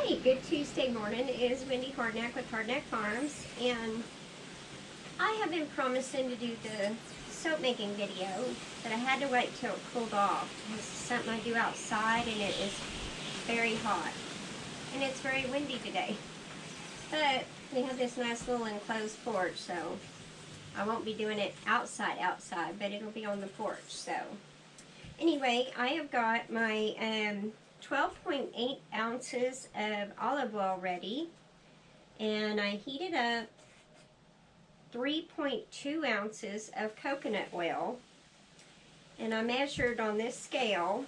Hi, good Tuesday morning. It is Wendy Hardneck with Hardneck Farms, and I have been promising to do the soap making video, but I had to wait till it cooled off. This is something I do outside, and it is very hot, and it's very windy today. But we have this nice little enclosed porch, so I won't be doing it outside, but it'll be on the porch. So anyway, I have got my 12.8 ounces of olive oil ready, and I heated up 3.2 ounces of coconut oil, and I measured on this scale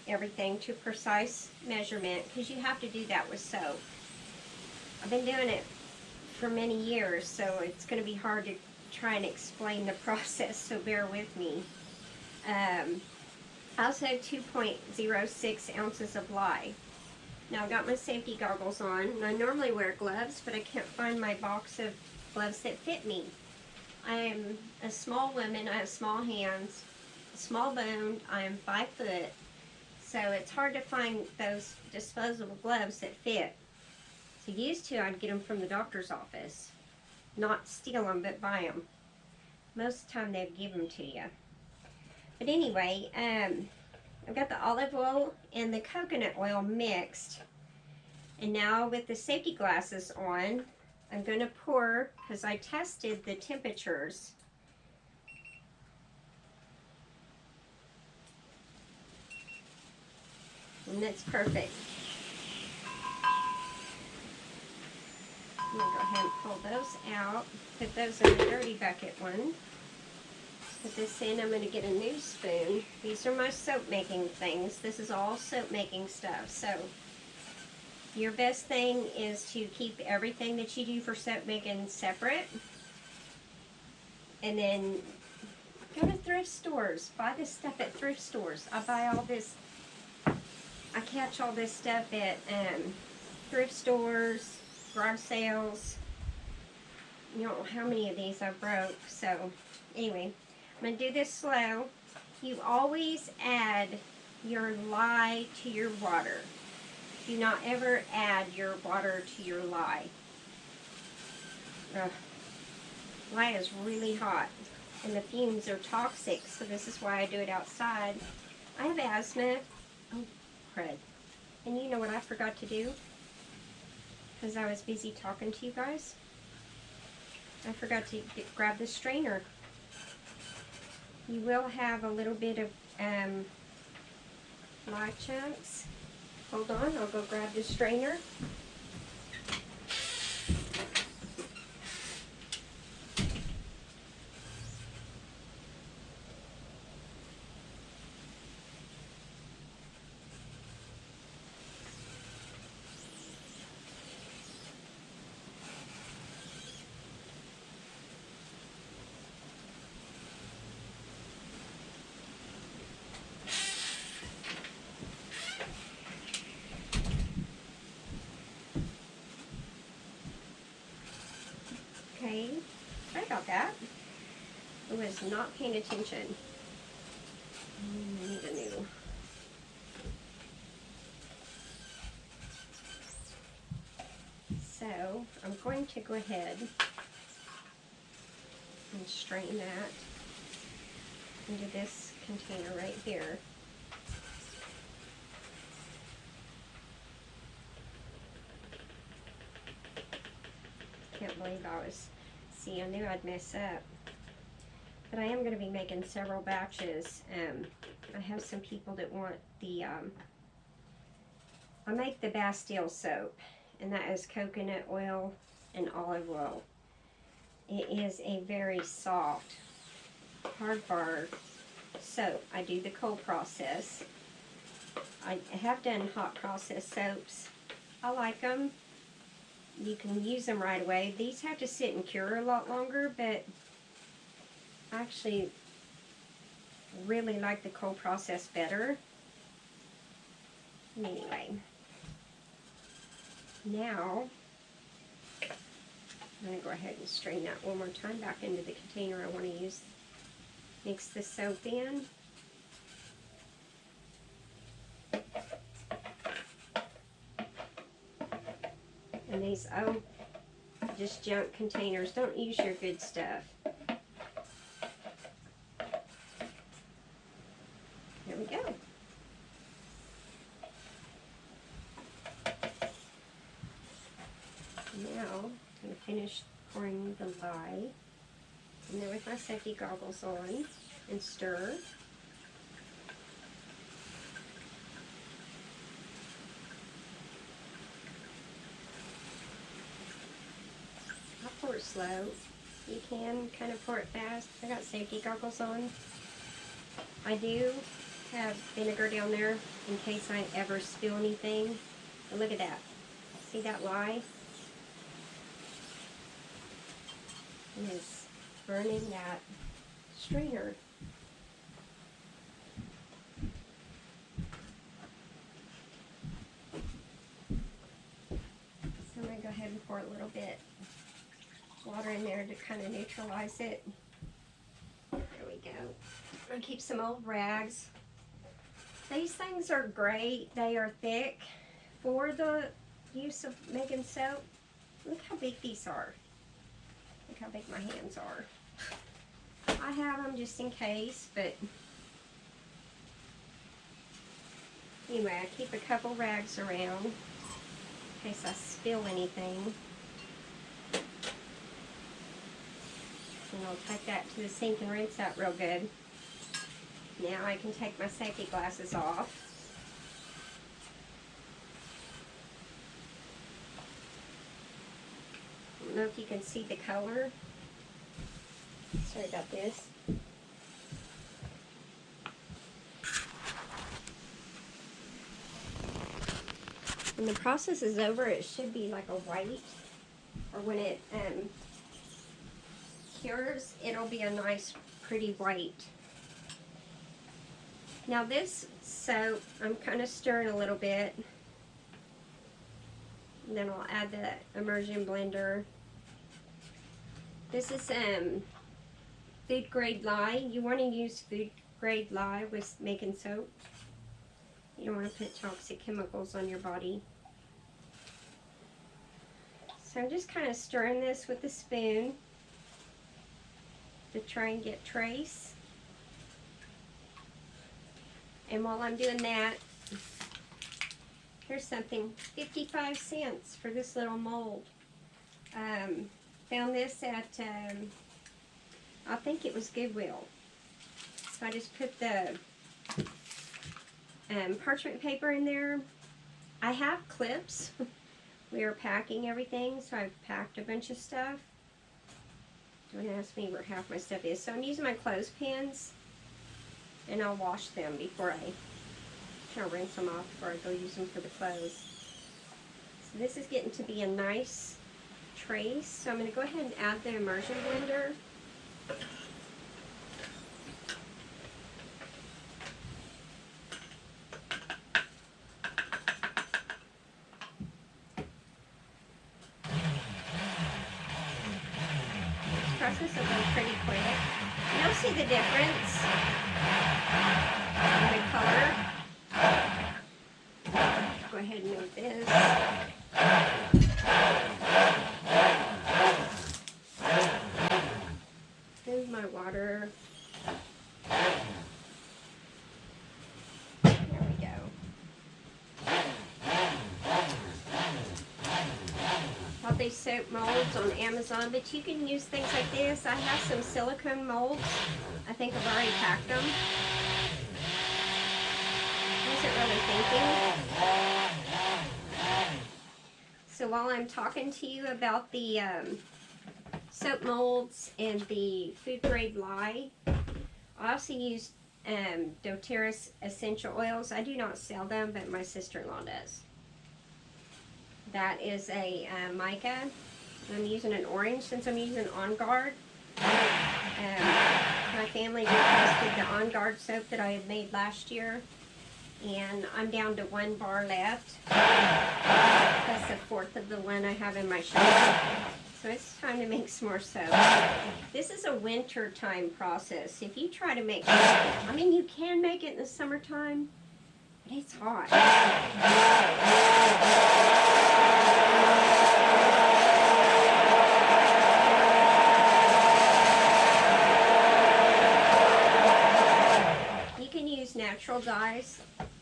everything to precise measurement because you have to do that with soap. I've been doing it for many years, so it's going to be hard to try and explain the process, so bear with me. I also have 2.06 ounces of lye. Now I've got my safety goggles on, and I normally wear gloves, but I can't find my box of gloves that fit me. I am a small woman, I have small hands, small boned, I am 5 foot, so it's hard to find those disposable gloves that fit. So used to, I'd get them from the doctor's office. Not steal them, but buy them. Most of the time they'd give them to you. But anyway, I've got the olive oil and the coconut oil mixed. And now with the safety glasses on, I'm going to pour, because I tested the temperatures. And that's perfect. I'm going to go ahead and pull those out. Put those in the dirty bucket one. Put this in. I'm going to get a new spoon. These are my soap making things. This is all soap making stuff. So your best thing is to keep everything that you do for soap making separate. And then go to thrift stores. Buy this stuff at thrift stores. I buy all this. I catch all this stuff at thrift stores, garage sales. You don't know how many of these I broke. So anyway, I'm going to do this slow. You always add your lye to your water. Do not ever add your water to your lye. Ugh. Lye is really hot, and the fumes are toxic, so this is why I do it outside. I have asthma. Oh, crud. And you know what I forgot to do? Because I was busy talking to you guys. I forgot to grab the strainer. You will have a little bit of lye chunks. Hold on, I'll go grab the strainer. Okay, sorry about that. I was not paying attention. I need a new. So I'm going to go ahead and strain that into this container right here. Can't believe see, I knew I'd mess up. But I am going to be making several batches. I have some people that want the, I make the Bastille soap, and that is coconut oil and olive oil. It is a very soft, hard bar soap. I do the cold process. I have done hot process soaps. I like them. You can use them right away. These have to sit and cure a lot longer, but I actually really like the cold process better. Anyway, now I'm going to go ahead and strain that one more time back into the container I want to use. Mix the soap in. And these, oh, just junk containers. Don't use your good stuff. There we go. Now, I'm going to finish pouring the lye in there with my safety goggles on and stir. I'll pour it slow. You can kind of pour it fast. I got safety goggles on. I do have vinegar down there in case I ever spill anything. But look at that. See that lye? It is burning that strainer. So I'm going to go ahead and pour a little bit water in there to kind of neutralize it. There we go. I'm going to keep some old rags. These things are great. They are thick for the use of making soap. Look how big these are. Look how big my hands are. I have them just in case, but anyway, I keep a couple rags around in case I spill anything. And I'll take that to the sink and rinse out real good. Now I can take my safety glasses off. I don't know if you can see the color. Sorry about this. When the process is over, it should be like a white, or when it cures, it'll be a nice, pretty white. Now this soap, I'm kind of stirring a little bit. And then I'll add the immersion blender. This is food grade lye. You want to use food grade lye with making soap. You don't want to put toxic chemicals on your body. So I'm just kind of stirring this with a spoon to try and get trace. And while I'm doing that, here's something, 55 cents for this little mold. Found this at, I think it was Goodwill. So I just put the parchment paper in there. I have clips. We are packing everything, so I've packed a bunch of stuff. Don't ask me where half my stuff is. So I'm using my clothespins, and I'll wash them before I kind of rinse them off before I go use them for the clothes. So this is getting to be a nice trace. So I'm going to go ahead and add the immersion blender. This process will go pretty quick. You'll see the difference in the color. Go ahead and move this. Move my water. There we go. Bought these soap molds on Amazon, but you can use things like this. I have some silicone molds. I think I've already packed them. Wasn't really thinking. So while I'm talking to you about the soap molds and the food grade lye, I also use doTERRA essential oils. I do not sell them, but my sister-in-law does. That is a mica. I'm using an orange since I'm using On Guard. My family requested the On Guard soap that I had made last year, and I'm down to 1 bar left. That's a fourth of the one I have in my shop. So it's time to make some more soap. This is a winter time process. If you try to make soap, I mean, you can make it in the summertime, but it's hot. size,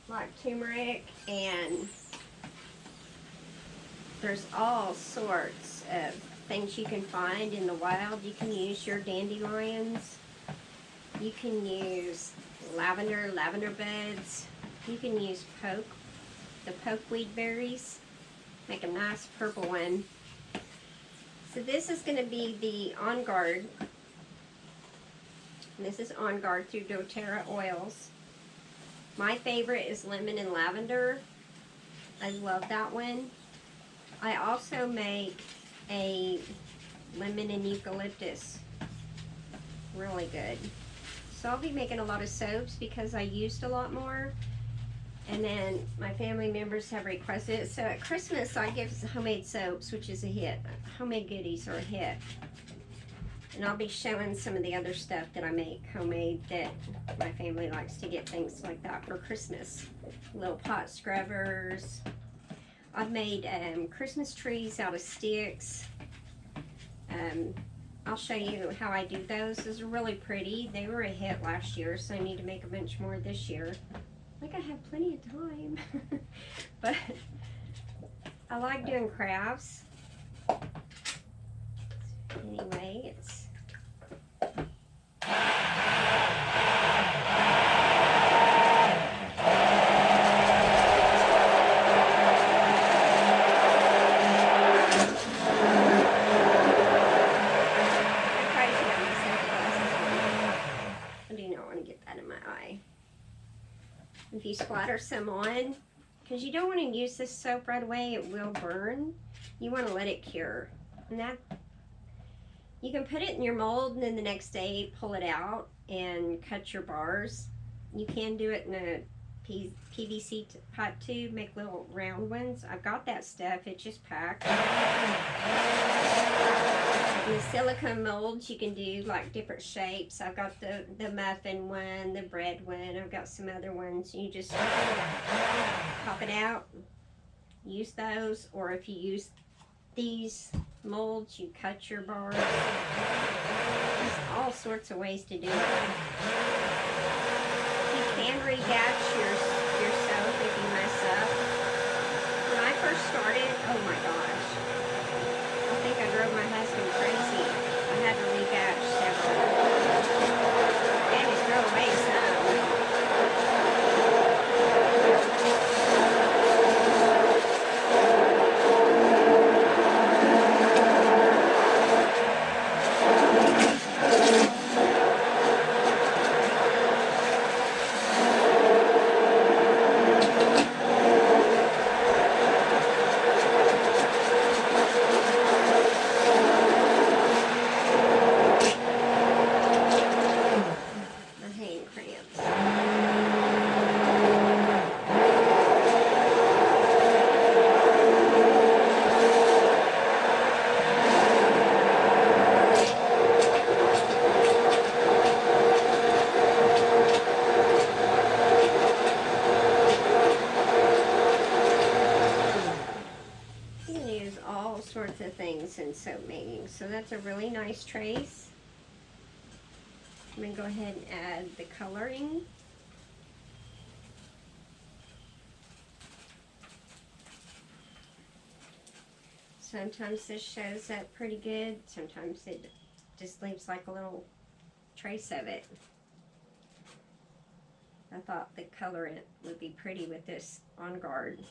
like turmeric, and there's all sorts of things you can find in the wild. You can use your dandelions. You can use lavender buds. You can use the pokeweed berries. Make a nice purple one. So this is going to be the On Guard. And this is On Guard through doTERRA oils. My favorite is lemon and lavender. I love that one. I also make a lemon and eucalyptus. Really good. So I'll be making a lot of soaps because I used a lot more. And then my family members have requested it. So at Christmas I give homemade soaps, which is a hit. Homemade goodies are a hit. And I'll be showing some of the other stuff that I make homemade that my family likes to get things like that for Christmas. Little pot scrubbers. I've made Christmas trees out of sticks. I'll show you how I do those. Those are really pretty. They were a hit last year, so I need to make a bunch more this year. I think I have plenty of time. But I like doing crafts. Anyway, it's if you splatter some on, because you don't want to use this soap right away, it will burn. You want to let it cure. And that, you can put it in your mold and then the next day pull it out and cut your bars. You can do it in a PVC pipe tube, make little round ones. I've got that stuff, it's just packed. In the silicone molds, you can do like different shapes. I've got the muffin one, the bread one. I've got some other ones. You just pop it out, use those, or if you use these molds, you cut your bars. There's all sorts of ways to do it. You can regatch your soap if you mess up. When I first started, oh my gosh, I think I drove my husband crazy. I had to regatch several. And just throw away some. Sorts of things in soap making. So that's a really nice trace. I'm going to go ahead and add the coloring. Sometimes this shows up pretty good. Sometimes it just leaves like a little trace of it. I thought the colorant would be pretty with this On Guard.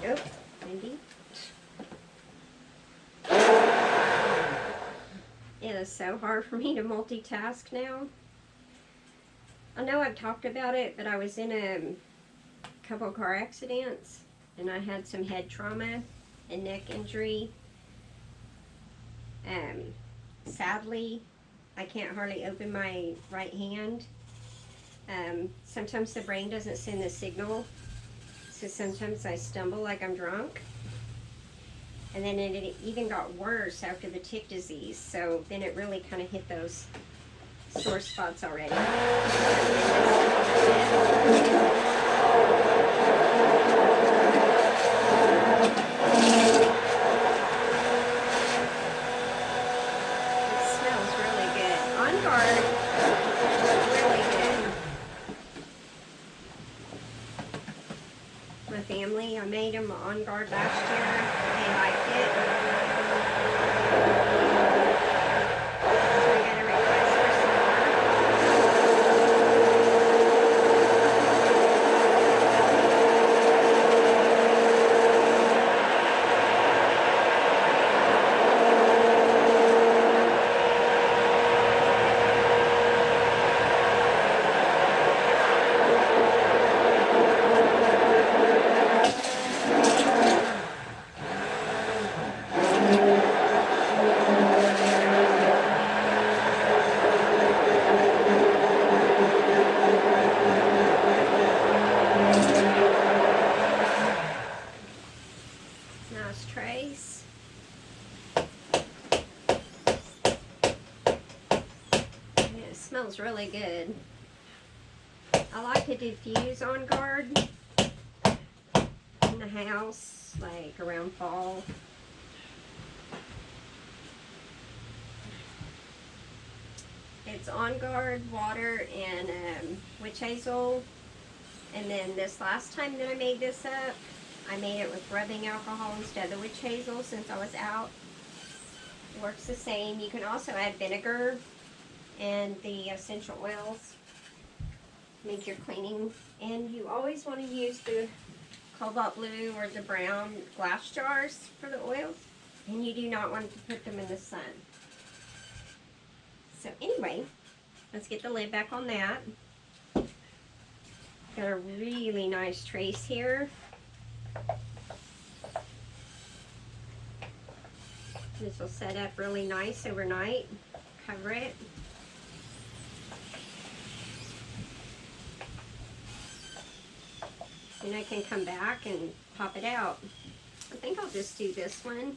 Oh, maybe. It is so hard for me to multitask now. I know I've talked about it, but I was in a couple car accidents and I had some head trauma and neck injury. Sadly, I can't hardly open my right hand. Sometimes the brain doesn't send the signal. So sometimes I stumble like I'm drunk. And then it even got worse after the tick disease. So then it really kind of hit those sore spots already. guard. Really good. My family, I made them on guard last year. They liked it. So I got a request for some nice trace. And it smells really good. I like to diffuse on guard in the house, like around fall. It's on guard, water, and witch hazel. And then this last time that I made this up, I made it with rubbing alcohol instead of the witch hazel since I was out. It works the same. You can also add vinegar and the essential oils. Make your cleaning. And you always want to use the cobalt blue or the brown glass jars for the oils. And you do not want to put them in the sun. So anyway, let's get the lid back on that. Got a really nice trace here. This will set up really nice overnight. Cover it. And I can come back and pop it out. I think I'll just do this one.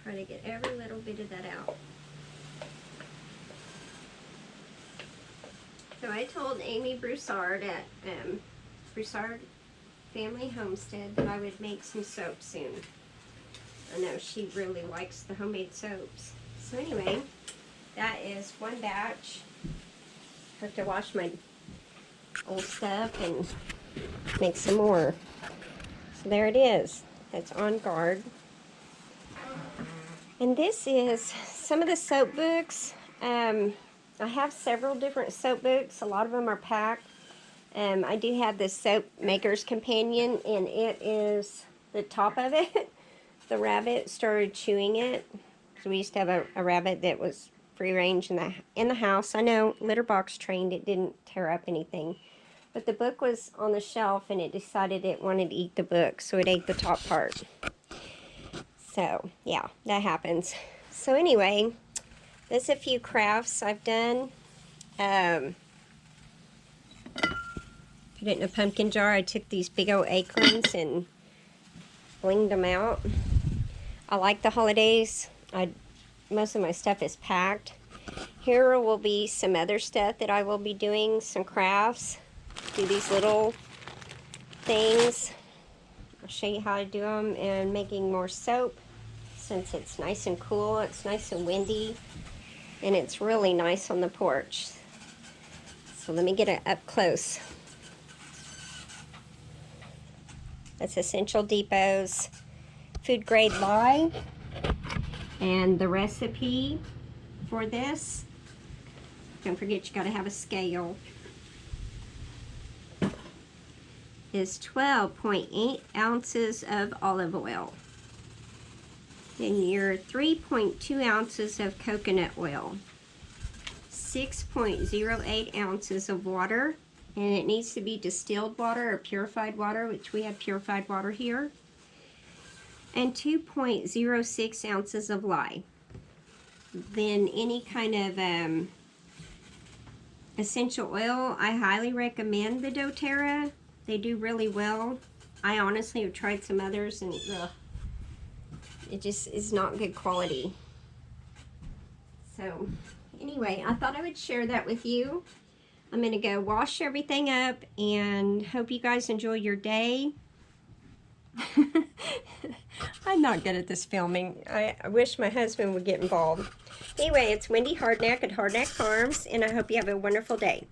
Try to get every little bit of that out. So I told Amy Broussard at Broussard Family Homestead that I would make some soap soon. I know she really likes the homemade soaps. So anyway, that is one batch. I have to wash my old stuff and make some more. So there it is. That's on guard. And this is some of the soap books. I have several different soap books. A lot of them are packed. I do have this Soap Maker's Companion, and it is the top of it. The rabbit started chewing it. So we used to have a rabbit that was free range in the house. I know, litter box trained, it didn't tear up anything. But the book was on the shelf, and it decided it wanted to eat the book, so it ate the top part. So, yeah, that happens. So anyway, there's a few crafts I've done. Put it in a pumpkin jar. I took these big old acorns and blinged them out. I like the holidays. Most of my stuff is packed. Here will be some other stuff that I will be doing, some crafts. Do these little things. I'll show you how to do them, and making more soap since it's nice and cool. It's nice and windy, and it's really nice on the porch. So let me get it up close. That's Essential Depot's food grade lye, and the recipe for this, don't forget you gotta have a scale, is 12.8 ounces of olive oil. Then your 3.2 ounces of coconut oil, 6.08 ounces of water, and it needs to be distilled water or purified water, which we have purified water here, and 2.06 ounces of lye. Then any kind of essential oil, I highly recommend the doTERRA. They do really well. I honestly have tried some others, and It just is not good quality. So anyway, I thought I would share that with you. I'm going to go wash everything up and hope you guys enjoy your day. I'm not good at this filming. I wish my husband would get involved. Anyway, it's Wendy Hardneck at Hardneck Farms, and I hope you have a wonderful day.